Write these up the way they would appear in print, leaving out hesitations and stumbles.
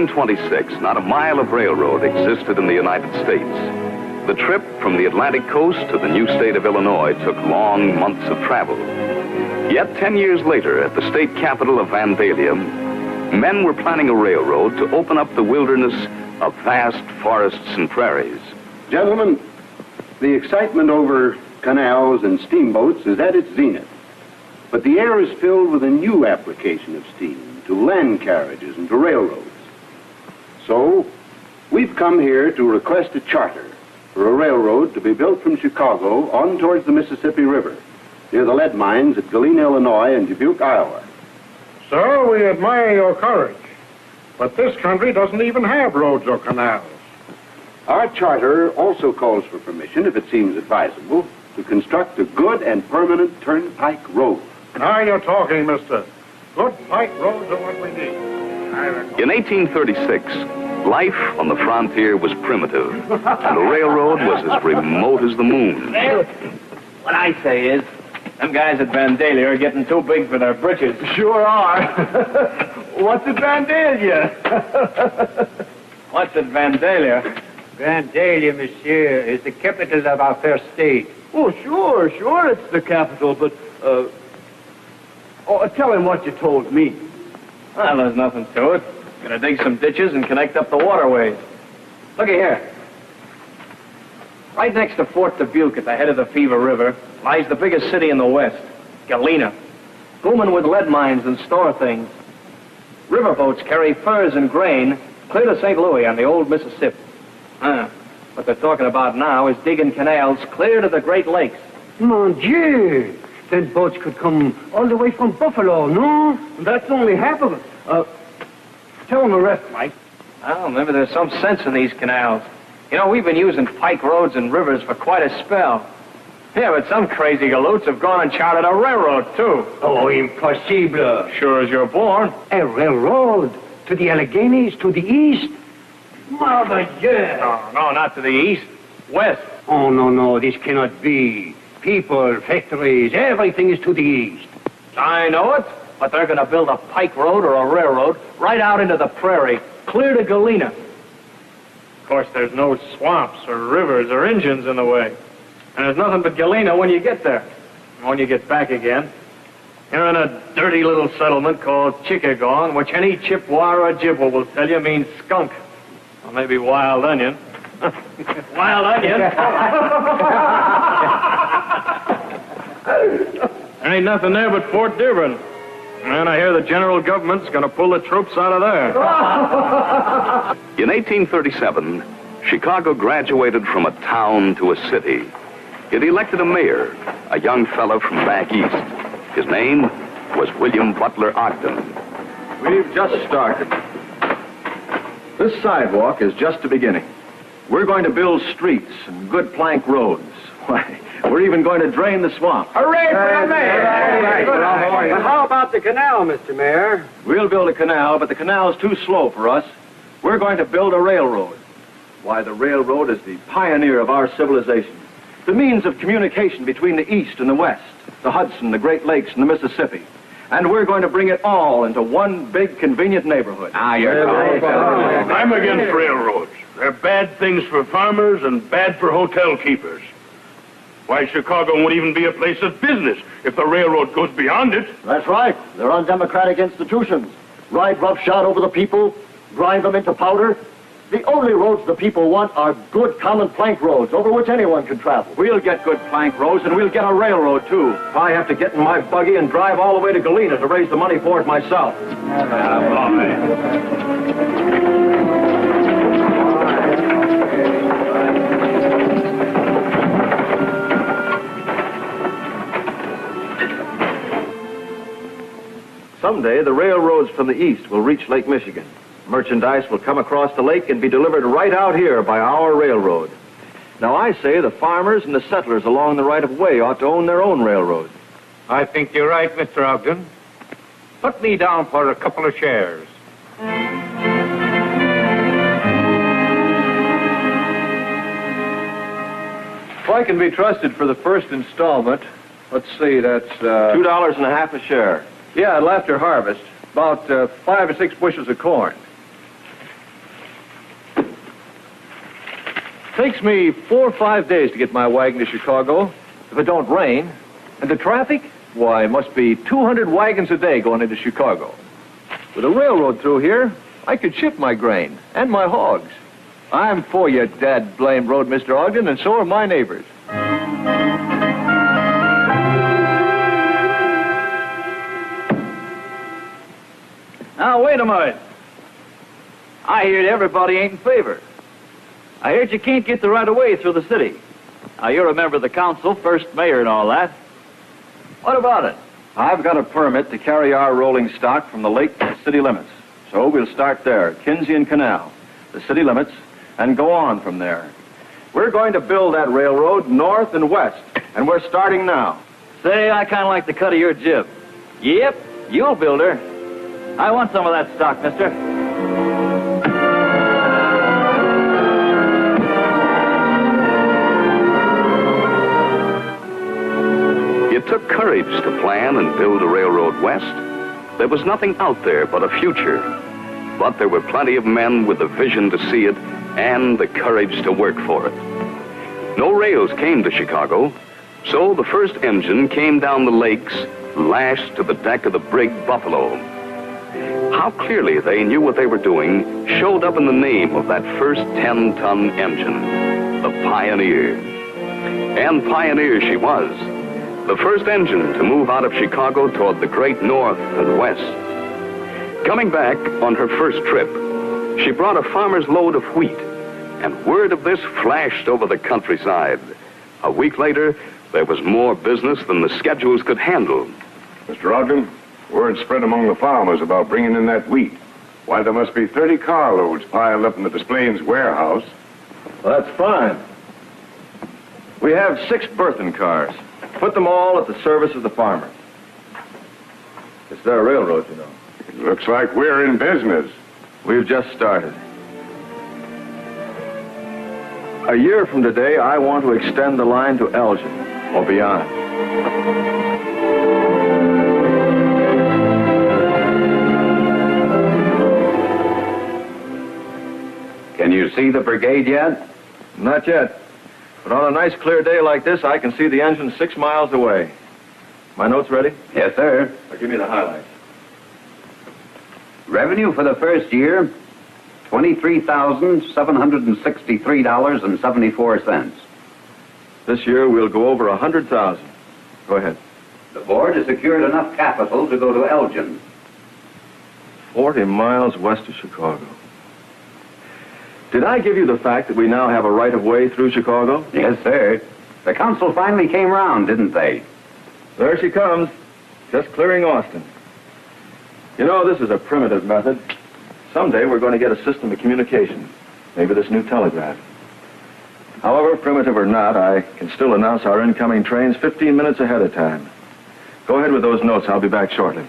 1826, not a mile of railroad existed in the United States. The trip from the Atlantic coast to the new state of Illinois took long months of travel. Yet 10 years later, at the state capital of Vandalia, men were planning a railroad to open up the wilderness of vast forests and prairies. Gentlemen, the excitement over canals and steamboats is at its zenith. But the air is filled with a new application of steam to land carriages and to railroads. So, we've come here to request a charter for a railroad to be built from Chicago on towards the Mississippi River, near the lead mines at Galena, Illinois, and Dubuque, Iowa. Sir, we admire your courage. But this country doesn't even have roads or canals. Our charter also calls for permission, if it seems advisable, to construct a good and permanent turnpike road. Now you're talking, mister. Good pike roads are what we need. In 1836, life on the frontier was primitive, and the railroad was as remote as the moon. Well, what I say is, them guys at Vandalia are getting too big for their britches. Sure are. What's at Vandalia? What's at Vandalia? Vandalia, monsieur, is the capital of our fair state. Oh, sure, it's the capital, but, tell him what you told me. Well, there's nothing to it. Gonna dig some ditches and connect up the waterways. Looky here. Right next to Fort Dubuque at the head of the Fever River lies the biggest city in the West, Galena, booming with lead mines and store things. Riverboats carry furs and grain clear to St. Louis on the old Mississippi. What they're talking about now is digging canals clear to the Great Lakes. Mon Dieu! Then boats could come all the way from Buffalo, no? That's only half of it. Tell them the rest, Mike. Well, maybe there's some sense in these canals. You know, we've been using pike roads and rivers for quite a spell. Yeah, but some crazy galoots have gone and chartered a railroad, too. Oh, impossible. Sure as you're born. A railroad? To the Alleghenies, to the east? Mother, yeah. No, not to the east. West. Oh, no, this cannot be. People, factories, everything is to the east. I know it, but they're going to build a pike road or a railroad right out into the prairie, clear to Galena. Of course, there's no swamps or rivers or engines in the way. And there's nothing but Galena when you get there. And when you get back again, you're in a dirty little settlement called Chickagong, which any Chippewa or Ojibwa will tell you means skunk. Or maybe wild onion. Wild onion? There ain't nothing there but Fort Dearborn. And I hear the general government's going to pull the troops out of there. In 1837, Chicago graduated from a town to a city. It elected a mayor, a young fellow from back east. His name was William Butler Ogden. We've just started. This sidewalk is just the beginning. We're going to build streets and good plank roads. Why, we're even going to drain the swamp. Hooray for the mayor! But how about the canal, Mr. Mayor? We'll build a canal, but the canal's too slow for us. We're going to build a railroad. Why, the railroad is the pioneer of our civilization. The means of communication between the East and the West, the Hudson, the Great Lakes, and the Mississippi. And we're going to bring it all into one big, convenient neighborhood. I'm against railroads. They're bad things for farmers and bad for hotel keepers. Why, Chicago won't even be a place of business if the railroad goes beyond it. That's right. They're undemocratic institutions. Ride roughshod over the people, grind them into powder. The only roads the people want are good common plank roads over which anyone can travel. We'll get good plank roads, and we'll get a railroad, too. If I have to get in my buggy and drive all the way to Galena to raise the money for it myself. Someday, the railroads from the east will reach Lake Michigan. Merchandise will come across the lake and be delivered right out here by our railroad. Now, I say the farmers and the settlers along the right-of-way ought to own their own railroad. I think you're right, Mr. Ogden. Put me down for a couple of shares. If I can be trusted for the first installment, let's see, that's $2.50 a share. Yeah, it'll after harvest. About 5 or 6 bushels of corn. Takes me 4 or 5 days to get my wagon to Chicago, if it don't rain. And the traffic? Why, it must be 200 wagons a day going into Chicago. With a railroad through here, I could ship my grain and my hogs. I'm for your dad-blamed road, Mr. Ogden, and so are my neighbors. Now, wait a minute. I heard everybody ain't in favor. I heard you can't get the right-of-way through the city. Now, you're a member of the council, first mayor and all that. What about it? I've got a permit to carry our rolling stock from the lake to the city limits. So we'll start there, Kinsian Canal, the city limits, and go on from there. We're going to build that railroad north and west, and we're starting now. Say, I kind of like the cut of your jib. Yep, you'll build her. I want some of that stock, mister. It took courage to plan and build a railroad west. There was nothing out there but a future. But there were plenty of men with the vision to see it and the courage to work for it. No rails came to Chicago, so the first engine came down the lakes, lashed to the deck of the brig Buffalo. How clearly they knew what they were doing showed up in the name of that first 10-ton engine, the Pioneer. And Pioneer she was, the first engine to move out of Chicago toward the great north and west. Coming back on her first trip, she brought a farmer's load of wheat, and word of this flashed over the countryside. A week later, there was more business than the schedules could handle. Mr. Ogden, word spread among the farmers about bringing in that wheat. Why, there must be 30 carloads piled up in the Displays warehouse. Well, that's fine. We have 6 berthen cars. Put them all at the service of the farmers. It's their railroad, you know. It looks like we're in business. We've just started. A year from today, I want to extend the line to Elgin or beyond. Can you see the brigade yet? Not yet. But on a nice clear day like this, I can see the engine 6 miles away. My notes ready? Yes, sir. Now give me the highlights. Revenue for the first year, $23,763.74. This year, we'll go over 100,000. Go ahead. The board has secured enough capital to go to Elgin. 40 miles west of Chicago. Did I give you the fact that we now have a right-of-way through Chicago? Yes, sir. The council finally came round, didn't they? There she comes, just clearing Austin. You know, this is a primitive method. Someday we're going to get a system of communication. Maybe this new telegraph. However, primitive or not, I can still announce our incoming trains 15 minutes ahead of time. Go ahead with those notes. I'll be back shortly.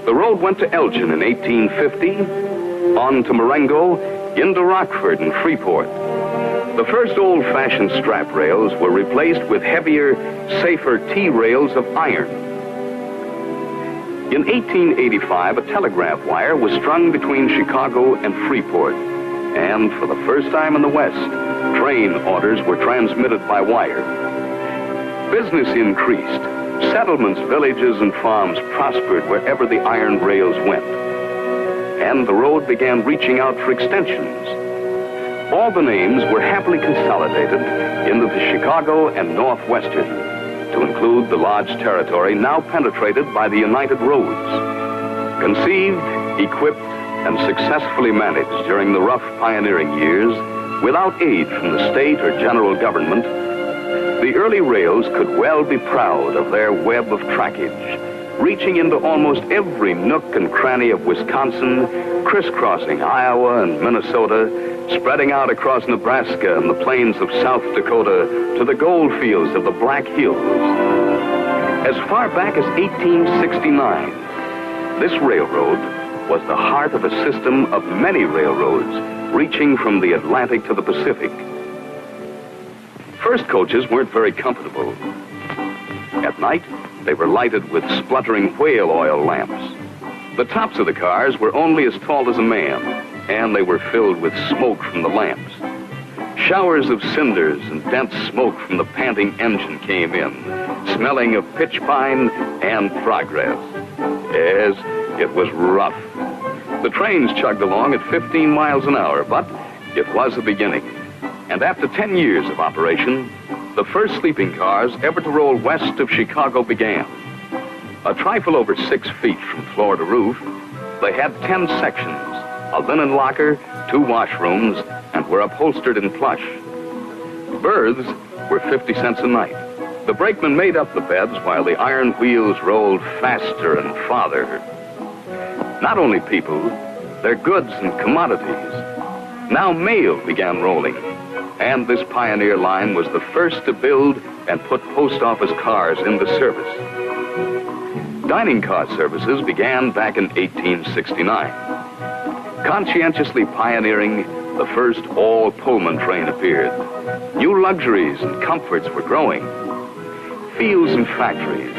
The road went to Elgin in 1850, on to Marengo, into Rockford and Freeport. The first old-fashioned strap rails were replaced with heavier, safer T-rails of iron. In 1885, a telegraph wire was strung between Chicago and Freeport, and for the first time in the West, train orders were transmitted by wire. Business increased. Settlements, villages, and farms prospered wherever the iron rails went. And the road began reaching out for extensions. All the names were happily consolidated into the Chicago and Northwestern to include the large territory now penetrated by the United Roads. Conceived, equipped, and successfully managed during the rough pioneering years, without aid from the state or general government, the early rails could well be proud of their web of trackage, reaching into almost every nook and cranny of Wisconsin, crisscrossing Iowa and Minnesota, spreading out across Nebraska and the plains of South Dakota to the gold fields of the Black Hills. As far back as 1869, this railroad was the heart of a system of many railroads reaching from the Atlantic to the Pacific. First coaches weren't very comfortable. At night, they were lighted with spluttering whale oil lamps. The tops of the cars were only as tall as a man, and they were filled with smoke from the lamps. Showers of cinders and dense smoke from the panting engine came in, smelling of pitch pine and progress. Yes, it was rough. The trains chugged along at 15 miles an hour, but it was a beginning. And after 10 years of operation, the first sleeping cars ever to roll west of Chicago began. A trifle over 6 feet from floor to roof, they had 10 sections, a linen locker, 2 washrooms, and were upholstered in plush. Berths were 50 cents a night. The brakemen made up the beds while the iron wheels rolled faster and farther. Not only people, their goods and commodities. Now mail began rolling, and this pioneer line was the first to build and put post office cars into service. Dining car services began back in 1869. Conscientiously pioneering, the first all-Pullman train appeared. New luxuries and comforts were growing. Fields and factories,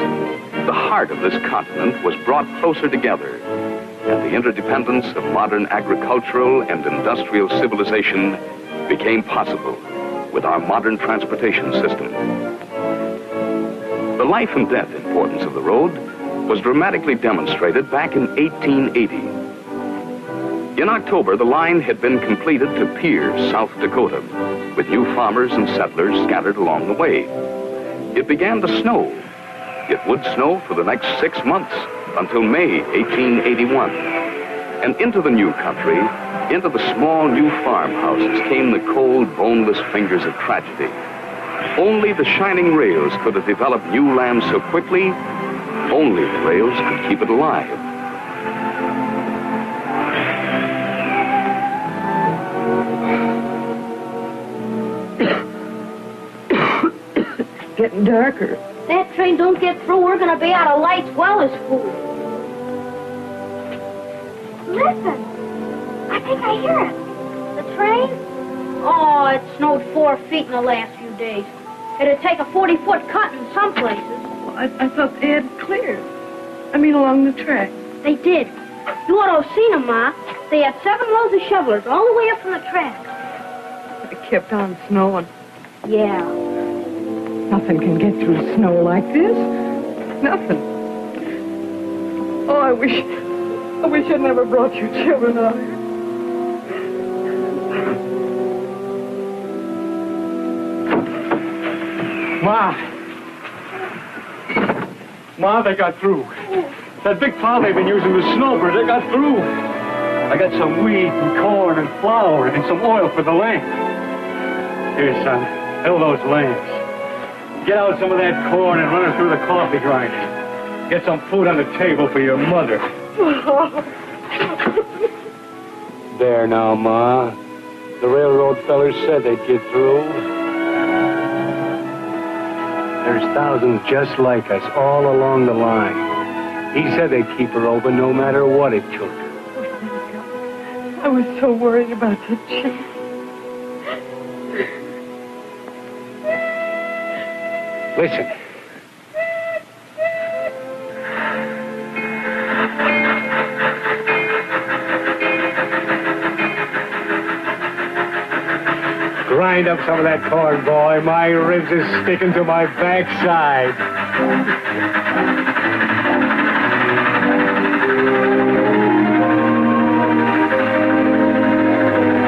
the heart of this continent, was brought closer together, and the interdependence of modern agricultural and industrial civilization became possible with our modern transportation system. The life and death importance of the road was dramatically demonstrated back in 1880. In October, the line had been completed to Pierre, South Dakota, with new farmers and settlers scattered along the way. It began to snow. It would snow for the next 6 months until May 1881. And into the new country, into the small new farmhouses came the cold, boneless fingers of tragedy. Only the shining rails could have developed new land so quickly. Only the rails could keep it alive. Getting darker. That train don't get through, we're gonna be out of lights well as food. Listen, I think I hear it. The train? Oh, it snowed 4 feet in the last few days. It'd take a 40-foot cut in some places. Well, I thought they had cleared. I mean, along the track. They did. You ought to have seen them, Ma. They had 7 loads of shovelers all the way up from the track. It kept on snowing. Yeah. Nothing can get through snow like this. Nothing. Oh, I wish I'd never brought you children out here. Ma, they got through. That big plow they've been using, the snowbird, they got through. I got some wheat and corn and flour and some oil for the lamp. Here, son, fill those lamps. Get out some of that corn and run it through the coffee grinder. Get some food on the table for your mother. There now, Ma. The railroad fellers said they'd get through. There's thousands just like us all along the line. He said they'd keep her open no matter what it took. I was so worried about the chief. Listen. Grind up some of that corn, boy. My ribs is sticking to my backside.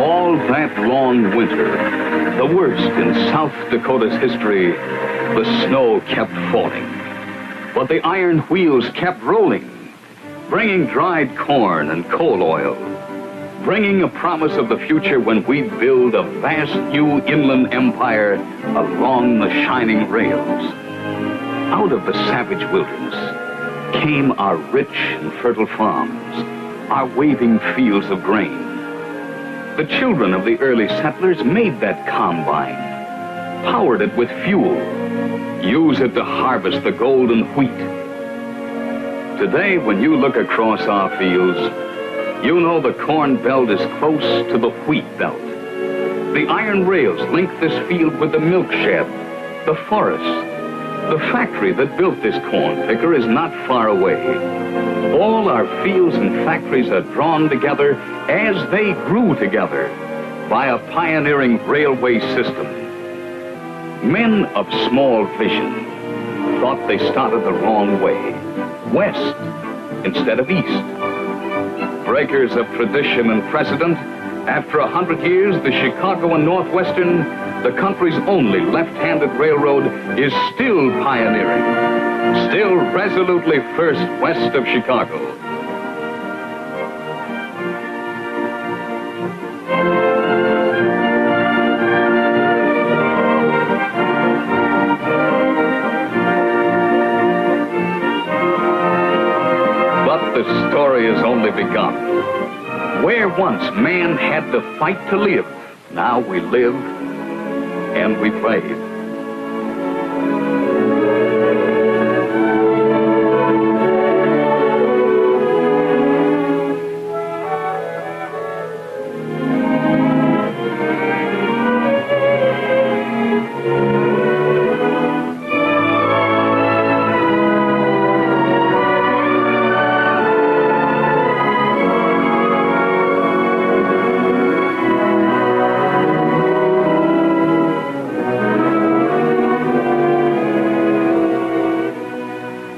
All that long winter, the worst in South Dakota's history, the snow kept falling. But the iron wheels kept rolling, bringing dried corn and coal oil, bringing a promise of the future when we'd build a vast new inland empire along the shining rails. Out of the savage wilderness came our rich and fertile farms, our waving fields of grain. The children of the early settlers made that combine, powered it with fuel, used it to harvest the golden wheat. Today, when you look across our fields, you know the corn belt is close to the wheat belt. The iron rails link this field with the milk shed, the forest. The factory that built this corn picker is not far away. All our fields and factories are drawn together as they grew together. by a pioneering railway system. Men of small vision thought they started the wrong way, west instead of east. Breakers of tradition and precedent, after 100 years, the Chicago and Northwestern, the country's only left-handed railroad, is still pioneering, still resolutely first west of Chicago. But the story has only begun. Where once man had to fight to live, now we live and we play.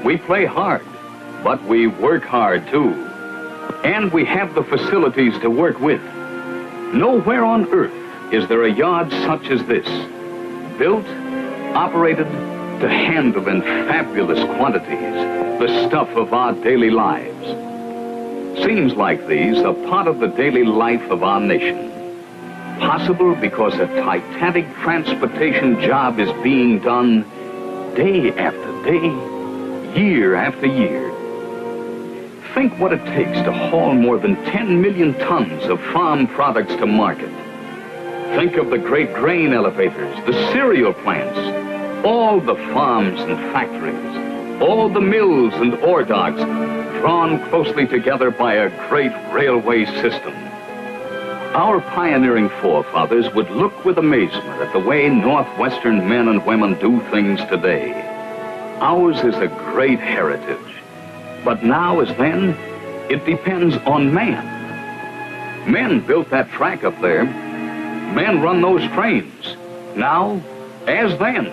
We play hard, but we work hard too. And we have the facilities to work with. Nowhere on earth is there a yard such as this, built, operated to handle in fabulous quantities the stuff of our daily lives. Scenes like these are part of the daily life of our nation. Possible because a titanic transportation job is being done day after day, year after year. Think what it takes to haul more than 10 million tons of farm products to market. Think of the great grain elevators, the cereal plants, all the farms and factories, all the mills and ore docks drawn closely together by a great railway system. Our pioneering forefathers would look with amazement at the way Northwestern men and women do things today. Ours is a great heritage, but now as then, it depends on man. Men built that track up there. Men run those trains. Now, as then,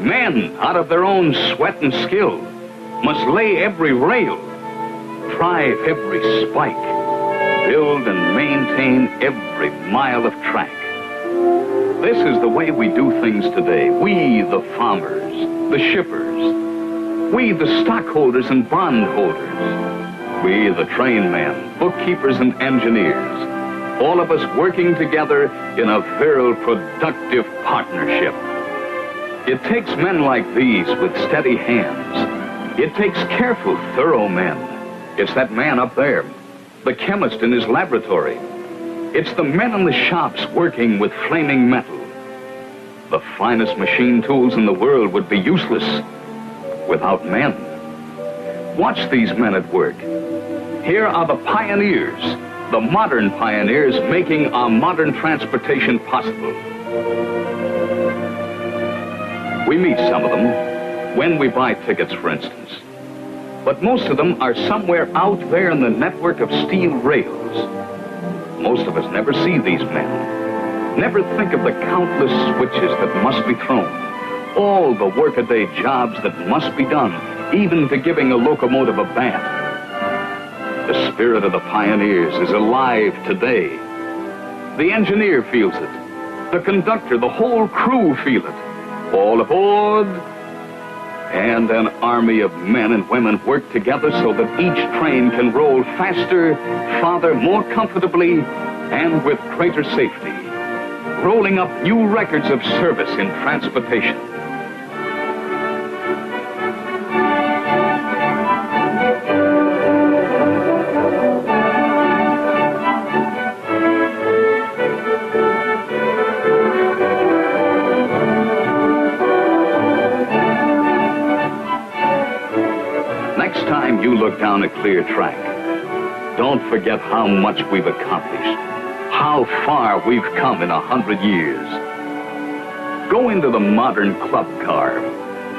men out of their own sweat and skill must lay every rail, drive every spike, build and maintain every mile of track. This is the way we do things today. We, the farmers, the shippers, we, the stockholders and bondholders, we, the train men, bookkeepers and engineers, all of us working together in a virile, productive partnership. It takes men like these with steady hands. It takes careful, thorough men. It's that man up there, the chemist in his laboratory. It's the men in the shops working with flaming metal. The finest machine tools in the world would be useless without men. Watch these men at work. Here are the pioneers, the modern pioneers making our modern transportation possible. We meet some of them when we buy tickets, for instance. But most of them are somewhere out there in the network of steel rails. Most of us never see these men, never think of the countless switches that must be thrown, all the workaday jobs that must be done, even to giving a locomotive a bath. The spirit of the pioneers is alive today. The engineer feels it, the conductor, the whole crew feel it. All aboard! And an army of men and women work together so that each train can roll faster, farther, more comfortably, and with greater safety, rolling up new records of service in transportation. Next time you look down a clear track, don't forget how much we've accomplished, how far we've come in 100 years. Go into the modern club car.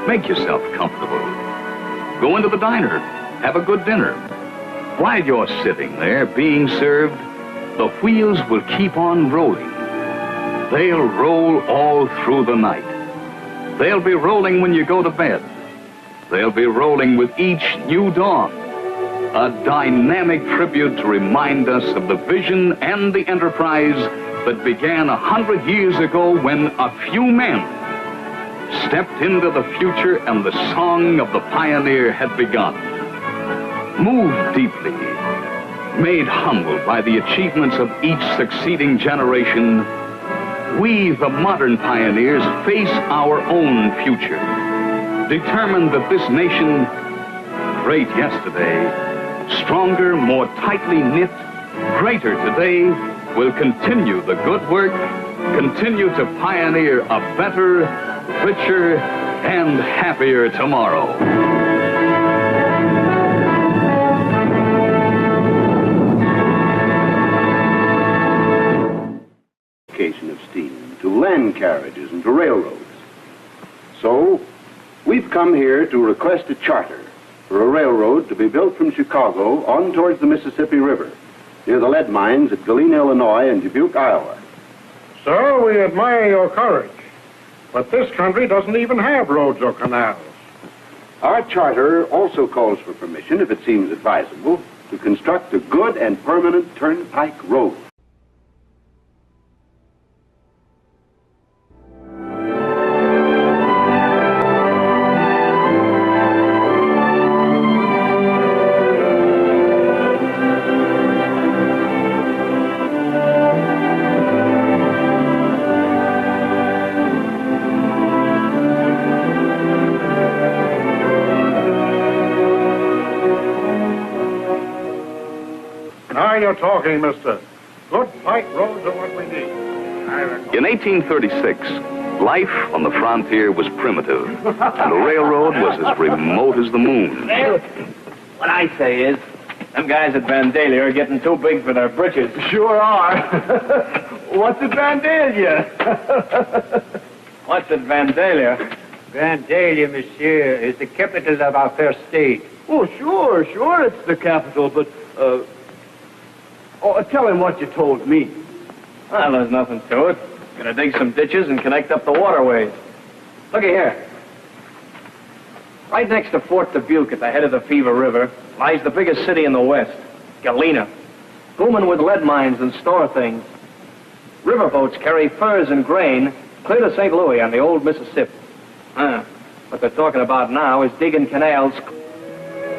Make yourself comfortable. Go into the diner. Have a good dinner. While you're sitting there being served, the wheels will keep on rolling. They'll roll all through the night. They'll be rolling when you go to bed. They'll be rolling with each new dawn. A dynamic tribute to remind us of the vision and the enterprise that began 100 years ago when a few men stepped into the future and the song of the pioneer had begun. Moved deeply, made humble by the achievements of each succeeding generation, we, the modern pioneers, face our own future, determined that this nation, great yesterday, stronger, more tightly knit, greater today, will continue the good work, continue to pioneer a better, richer, and happier tomorrow. Of steam to land carriages and to railroads. So, we've come here to request a charter for a railroad to be built from Chicago on towards the Mississippi River, near the lead mines at Galena, Illinois, and Dubuque, Iowa. Sir, we admire your courage, but this country doesn't even have roads or canals. Our charter also calls for permission, if it seems advisable, to construct a good and permanent turnpike road. Now you're talking, mister. Good pike roads are what we need. In 1836, life on the frontier was primitive, and the railroad was as remote as the moon. Well, what I say is, them guys at Vandalia are getting too big for their britches. Sure are. What's at Vandalia? What's at Vandalia? Vandalia, monsieur, is the capital of our fair state. Oh, sure, it's the capital, but, tell him what you told me. Well, there's nothing to it. Gonna dig some ditches and connect up the waterways. Looky here. Right next to Fort Dubuque at the head of the Fever River lies the biggest city in the West, Galena, booming with lead mines and store things. Riverboats carry furs and grain clear to St. Louis on the old Mississippi. What they're talking about now is digging canals.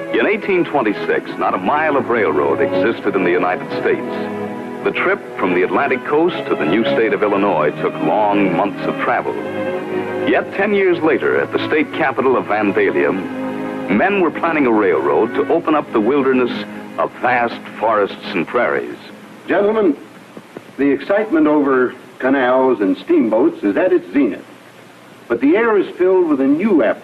In 1826, not a mile of railroad existed in the United States. The trip from the Atlantic coast to the new state of Illinois took long months of travel. Yet 10 years later, at the state capital of Vandalia, men were planning a railroad to open up the wilderness of vast forests and prairies. Gentlemen, the excitement over canals and steamboats is at its zenith, but the air is filled with a new apprehension.